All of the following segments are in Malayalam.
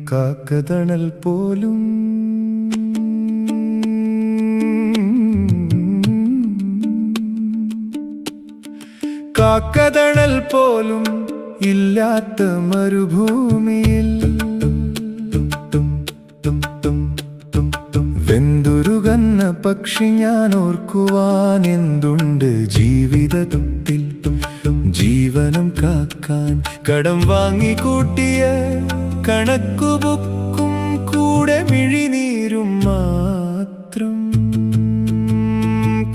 കാക്കതണൽ പോലും കാക്കതണൽ പോലും ഇല്ലാത്ത മരുഭൂമിയിൽ വെന്തുരുകുന്ന പക്ഷി ഞാൻ ഓർക്കുവാൻ എന്തുണ്ട് ജീവിതത്തിൽ ജീവനം കാക്കാൻ കടം വാങ്ങിക്കൂട്ടിയ കണക്കുബുക്കും കൂടെ മിഴിനീരും മാത്രം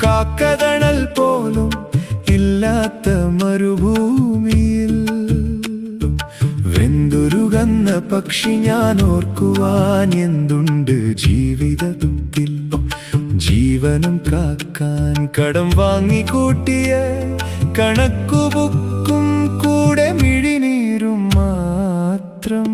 കാക്കതണൽ പോലും ഇല്ലാത്ത മരുഭൂമിയിൽ വെന്തുരുകുന്ന പക്ഷി ഞാൻ ഓർക്കുവാൻ എന്തുണ്ട് ജീവിതത്തിൽ ജീവനും കാക്കാൻ കടം വാങ്ങിക്കൂട്ടിയ കണക്കുബുക്കും കൂടെ മിഴിനീരും മാത്രം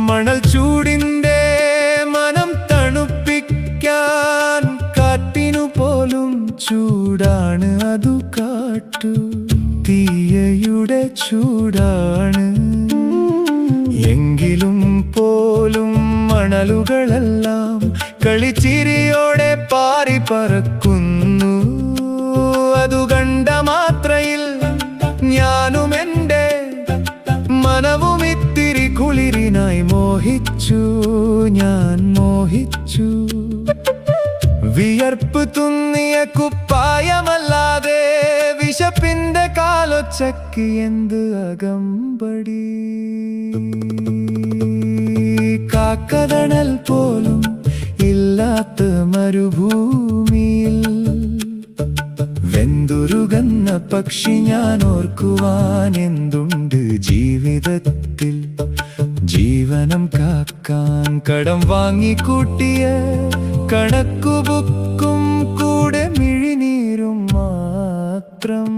മണൽ ചൂടിന്റെ മനം തണുപ്പിക്കാൻ കാറ്റിനു പോലും ചൂടാണ് അതു കാട്ടു തീയയുടെ ചൂടാണ് എങ്കിലും പോലും മണലുകളെല്ലാം കളിച്ചിരിയോടെ പാറി പറക്കുന്നു അതു കണ്ട മാത്രയിൽ ഞാനും എൻ്റെ മനവും ഇത്തിരി കുളിരിനായി മോഹിച്ചു ഞാൻ മോഹിച്ചു വിയർപ്പ് തുന്നിയ കുപ്പായമല്ലാതെ വിശപ്പിന്റെ കാലൊച്ചക്ക് എന്ത് അകമ്പടി കാക്കതണൽ പോലും ഇല്ലാത്ത മരുഭൂമിയിൽ വെന്തുരുകുന്ന പക്ഷി ഞാൻ ഓർക്കുവാൻ എന്തുണ്ട് ജീവിതത്തിൽ ജീവനം കാക്കാൻ കടം വാങ്ങിക്കൂട്ടിയ കണക്കുബുക്കും കൂടെ മിഴിനീരും മാത്രം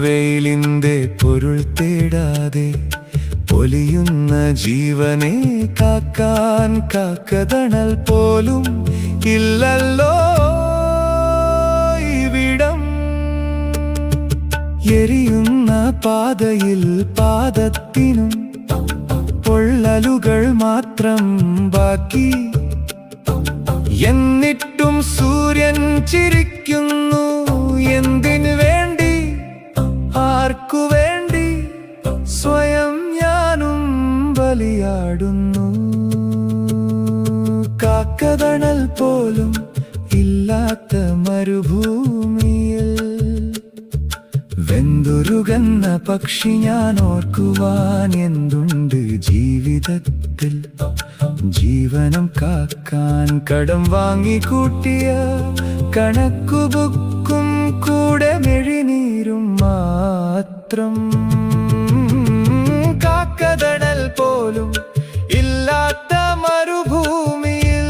വെയിലിന്റെ പൊരുൾ തേടാതെ പൊലിയുന്ന ജീവനെ കാക്കാൻ കാക്കതണൽ പോലും ഇല്ലല്ലോ ഇവിടം എരിയുന്ന പാതയിൽ പാദത്തിനും പൊള്ളലുകൾ മാത്രം ബാക്കി എന്നിട്ടും സൂര്യൻ ചിരിക്കുന്നു എന്തിനു വേണ്ടി ആർക്കു വേണ്ടി സ്വയം ഞാനും ബലിയാടുന്നു കാക്കതണൽ പോലും ഇല്ലാത്ത മരുഭൂമിയിൽ വെന്തുരുകുന്ന പക്ഷി ഞാൻ ഓർക്കുവാൻ എന്തുണ്ട് ജീവിതത്തിൽ ജീവനം കാക്കാൻ കടം വാങ്ങിക്കൂട്ടിയ കണക്കുബുക്കും കൂടെ മിഴിനീരും മാത്രം കാക്കതണൽ പോലും ഇല്ലാത്ത മരുഭൂമിയിൽ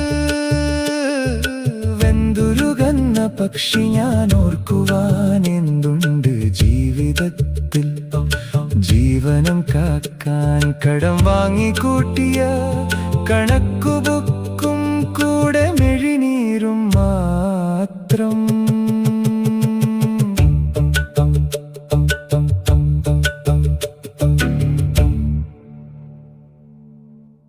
വെന്തുരുകുന്ന പക്ഷി ഞാൻ ഓർക്കുവാൻ എന്തുണ്ട് ജീവിതത്തിൽ ജീവനം കാക്കാൻ കടം വാങ്ങിക്കൂട്ടിയ കണക്കുബുക്കും കൂടെ മിഴിനീരും മാത്രം